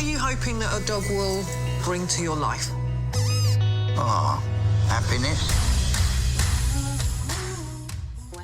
What are you hoping that a dog will bring to your life? Happiness.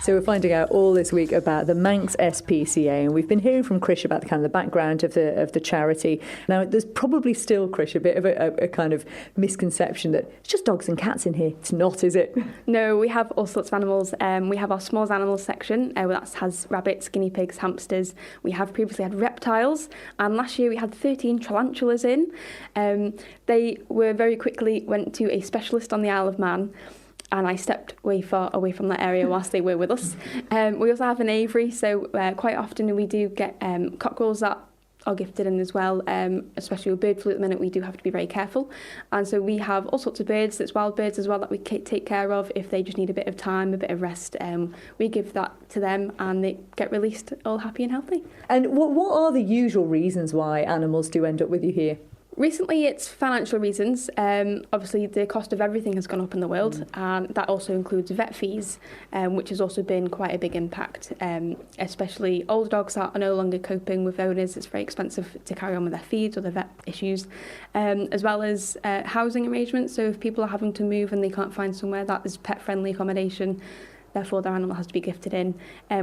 So we're finding out all this week about the Manx SPCA, and we've been hearing from Krysia about the background of the charity. Now, there's probably still, Krysia, a bit of a kind of misconception that it's just dogs and cats in here. It's not, is it? No, we have all sorts of animals. We have our small animals section, that has rabbits, guinea pigs, hamsters. We have previously had reptiles, and last year we had 13 tarantulas in. They were very quickly went to a specialist on the Isle of Man, and I stepped way far away from that area whilst they were with us. We also have an aviary, so quite often we do get cockerels that are gifted in as well, especially with bird flu at the minute. We do have to be very careful, and so we have all sorts of birds, that's wild birds as well, that we take care of if they just need a bit of time, a bit of rest. We give that to them and they get released all happy and healthy. And what are the usual reasons why animals do end up with you here? Recently, it's financial reasons. Obviously, the cost of everything has gone up in the world, and that also includes vet fees, which has also been quite a big impact, especially older dogs that are no longer coping with owners. It's very expensive to carry on with their feeds or their vet issues, as well as housing arrangements. So if people are having to move and they can't find somewhere that is pet-friendly accommodation, therefore their animal has to be gifted in.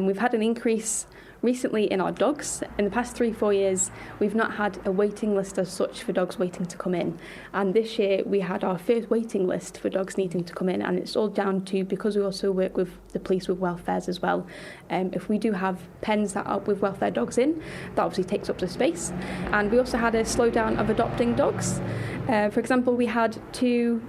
We've had an increase recently in our dogs. In the past 3-4 years, we've not had a waiting list as such for dogs waiting to come in. And this year we had our first waiting list for dogs needing to come in, and it's all down to, because we also work with the police with welfares as well. If we do have pens that are with welfare dogs in, that obviously takes up the space. And we also had a slowdown of adopting dogs. For example, we had 2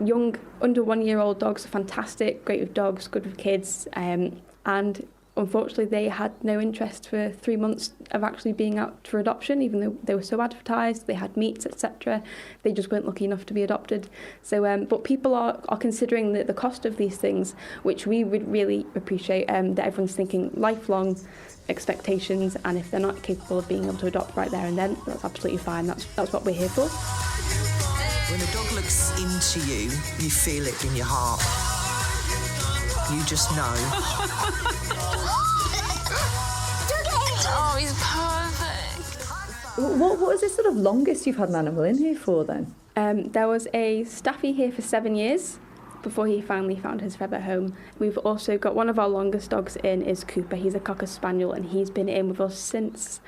young, under 1-year-old dogs, fantastic, great with dogs, good with kids, and unfortunately they had no interest for 3 months of actually being out for adoption, even though they were so advertised, they had meets, etc. They just weren't lucky enough to be adopted. So, but people are considering the cost of these things, which we would really appreciate, that everyone's thinking lifelong expectations, and if they're not capable of being able to adopt right there and then, that's absolutely fine. That's what we're here for. When a dog looks into you, you feel it in your heart. You just know. Oh, he's perfect. What was the sort of longest you've had an animal in here for then? There was a staffy here for 7 years before he finally found his feather home. We've also got one of our longest dogs in is Cooper. He's a Cocker Spaniel, and he's been in with us since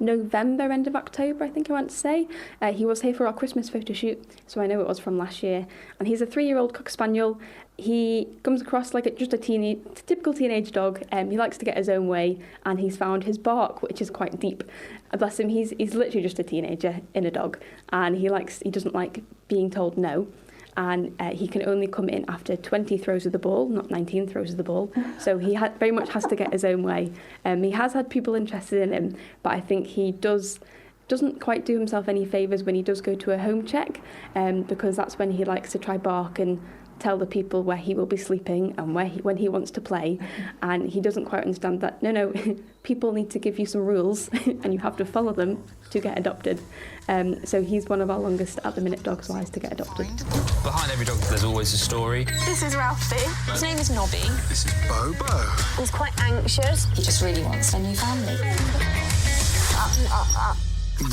November, end of October, I think I want to say. He was here for our Christmas photo shoot, so I know it was from last year. And he's a 3-year-old Cocker Spaniel. He comes across like just a typical teenage dog. He likes to get his own way, and he's found his bark, which is quite deep. Bless him, he's literally just a teenager in a dog, and he doesn't like being told no. And he can only come in after 20 throws of the ball, not 19 throws of the ball. So he very much has to get his own way. He has had people interested in him, but I think he doesn't quite do himself any favours when he does go to a home check, because that's when he likes to try bark and tell the people where he will be sleeping and when he wants to play. And he doesn't quite understand that, no, people need to give you some rules and you have to follow them to get adopted. So he's one of our longest at the minute dogs-wise to get adopted. Behind every dog there's always a story. This is Ralphie. His name is Nobby. This is Bobo. He's quite anxious. He just really wants a new family.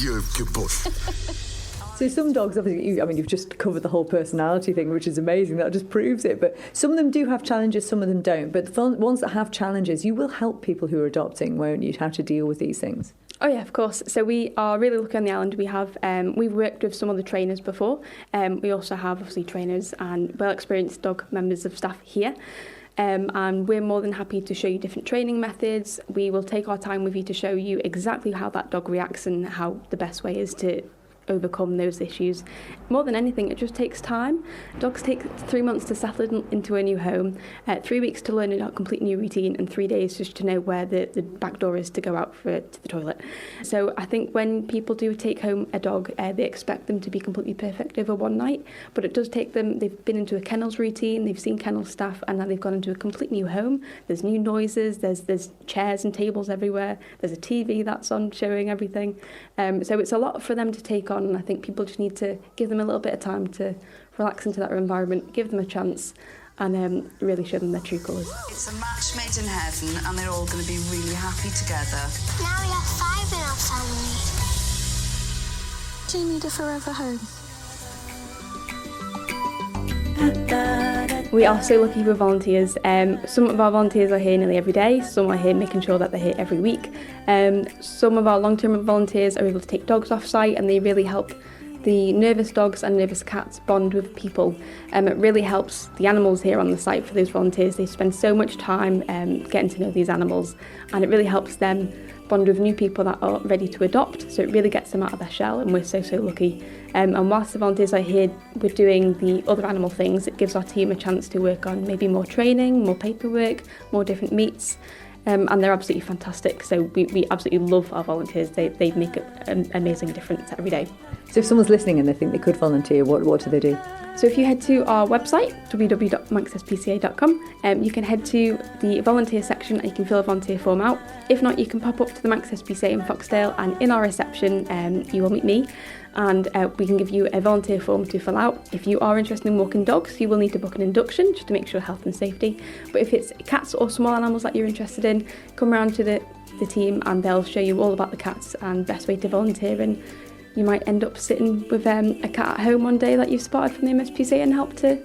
You're a good boy. So some dogs, obviously, you've just covered the whole personality thing, which is amazing. That just proves it. But some of them do have challenges, some of them don't. But the ones that have challenges, you will help people who are adopting, won't you, how to deal with these things? Oh yeah, of course. So we are really lucky on the island. We've worked with some of the trainers before. We also have obviously trainers and well-experienced dog members of staff here. And we're more than happy to show you different training methods. We will take our time with you to show you exactly how that dog reacts and how the best way is to overcome those issues. More than anything, it just takes time. Dogs take 3 months to settle into a new home, 3 weeks to learn a complete new routine, and 3 days just to know where the back door is to go out to the toilet. So I think when people do take home a dog, they expect them to be completely perfect over one night, but it does take them, they've been into a kennels routine, they've seen kennel staff, and now they've gone into a complete new home. There's new noises, there's chairs and tables everywhere, there's a TV that's on showing everything. So it's a lot for them to take on, and I think people just need to give them a little bit of time to relax into that environment, give them a chance, and really show them their true colours. It's a match made in heaven, and they're all going to be really happy together. Now we have 5 in our family. Do you need a forever home? We are so lucky for volunteers. Some of our volunteers are here nearly every day, some are here making sure that they're here every week. Some of our long-term volunteers are able to take dogs off site, and they really help the nervous dogs and nervous cats bond with people. It really helps the animals here on the site for those volunteers. They spend so much time getting to know these animals, and it really helps them bond with new people that are ready to adopt, so it really gets them out of their shell, and we're so lucky. And whilst the volunteers are here, we're doing the other animal things. It gives our team a chance to work on maybe more training, more paperwork, more different meets, and they're absolutely fantastic. So we absolutely love our volunteers. They make an amazing difference every day. So if someone's listening and they think they could volunteer, what do they do? So if you head to our website, www.manxspca.com, you can head to the volunteer section and you can fill a volunteer form out. If not, you can pop up to the Manx SPCA in Foxdale, and in our reception you will meet me, and we can give you a volunteer form to fill out. If you are interested in walking dogs, you will need to book an induction just to make sure health and safety. But if it's cats or small animals that you're interested in, come around to the team and they'll show you all about the cats and best way to volunteer, and you might end up sitting with a cat at home one day that you've spotted from the MSPCA and help to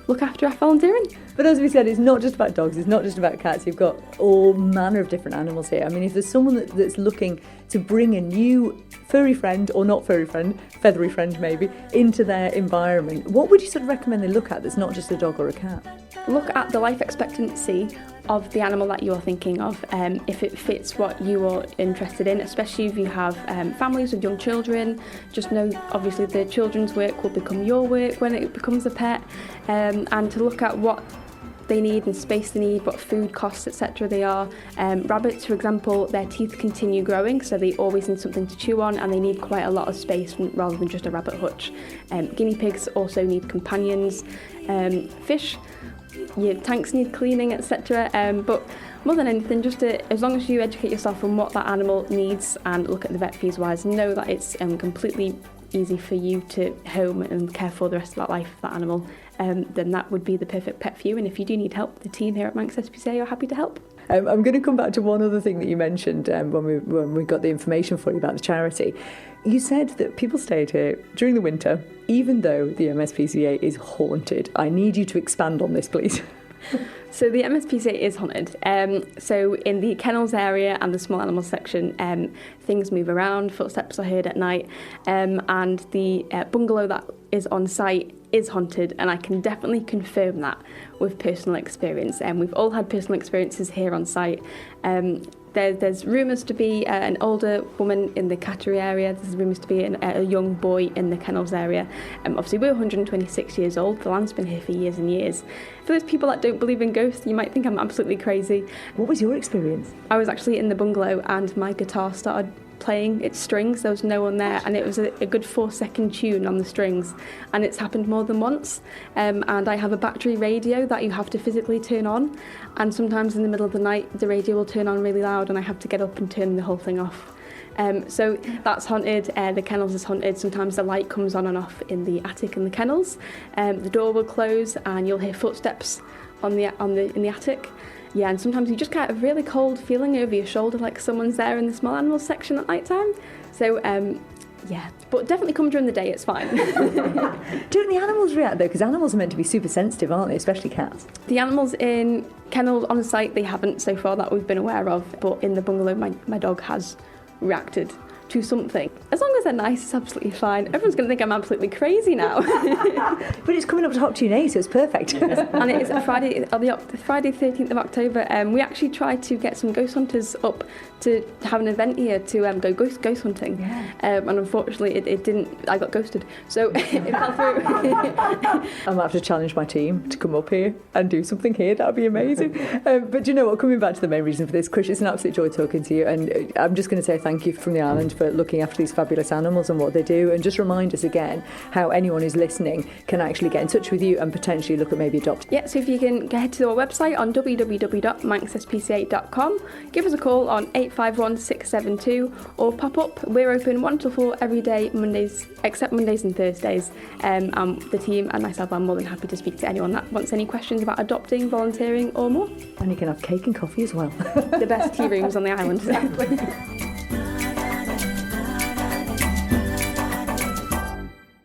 look after our volunteering. But as we said, it's not just about dogs, it's not just about cats, you've got all manner of different animals here. I mean, if there's someone that's looking to bring a new furry friend, or not furry friend, feathery friend maybe, into their environment, what would you sort of recommend they look at that's not just a dog or a cat? Look at the life expectancy of the animal that you're thinking of, if it fits what you are interested in, especially if you have families with young children. Just know, obviously, the children's work will become your work when it becomes a pet, and to look at what they need and space they need, what food costs, etc. they are. Rabbits, for example, their teeth continue growing, so they always need something to chew on, and they need quite a lot of space rather than just a rabbit hutch. Guinea pigs also need companions. Fish, your tanks need cleaning, etc. But more than anything, just as long as you educate yourself on what that animal needs and look at the vet fees wise, know that it's completely easy for you to home and care for the rest of that life of that animal, then that would be the perfect pet for you. And if you do need help, the team here at Manx SPCA are happy to help. I'm going to come back to one other thing that you mentioned when we got the information for you about the charity. You said that people stayed here during the winter, even though the MSPCA is haunted. I need you to expand on this, please. So the MSPCA is haunted. So in the kennels area and the small animals section, things move around, footsteps are heard at night, and the bungalow that is on site is haunted, and I can definitely confirm that with personal experience. We've all had personal experiences here on site. There's rumours to be an older woman in the cattery area. There's rumours to be a young boy in the kennels area. Obviously, we're 126 years old. The land's been here for years and years. For those people that don't believe in ghosts, you might think I'm absolutely crazy. What was your experience? I was actually in the bungalow and my guitar started playing its strings. There was no one there, and it was a good 4-second tune on the strings, and it's happened more than once. And I have a battery radio that you have to physically turn on, and sometimes in the middle of the night the radio will turn on really loud and I have to get up and turn the whole thing off. So that's haunted. The kennels is haunted. Sometimes the light comes on and off in the attic and the kennels. The door will close and you'll hear footsteps in the attic. Yeah, and sometimes you just get a really cold feeling over your shoulder, like someone's there in the small animals section at night time. So, yeah, but definitely come during the day, it's fine. Don't the animals react though? Because animals are meant to be super sensitive, aren't they? Especially cats. The animals in kennels on site, they haven't so far that we've been aware of, but in the bungalow, my dog has reacted to something. As long as they're nice, it's absolutely fine. Everyone's going to think I'm absolutely crazy now. But it's coming up to Hop Tune A, so it's perfect. And it is a Friday 13th of October. We actually tried to get some ghost hunters up to have an event here to go ghost hunting. Yeah. And unfortunately it didn't. I got ghosted, so it fell through. I might have to challenge my team to come up here and do something here. That would be amazing. But do you know what? Coming back to the main reason for this, Krysia, it's an absolute joy talking to you, and I'm just going to say thank you from the island for looking after these fabulous animals and what they do, and just remind us again how anyone who's listening can actually get in touch with you and potentially look at maybe adopting. Yeah, so if you can head to our website on www.manxspca.com, give us a call on 851 672 or pop up. We're open 1 till 4 every day, Mondays except Mondays and Thursdays. And the team and myself are more than happy to speak to anyone that wants any questions about adopting, volunteering or more. And you can have cake and coffee as well. The best tea rooms on the island. Exactly.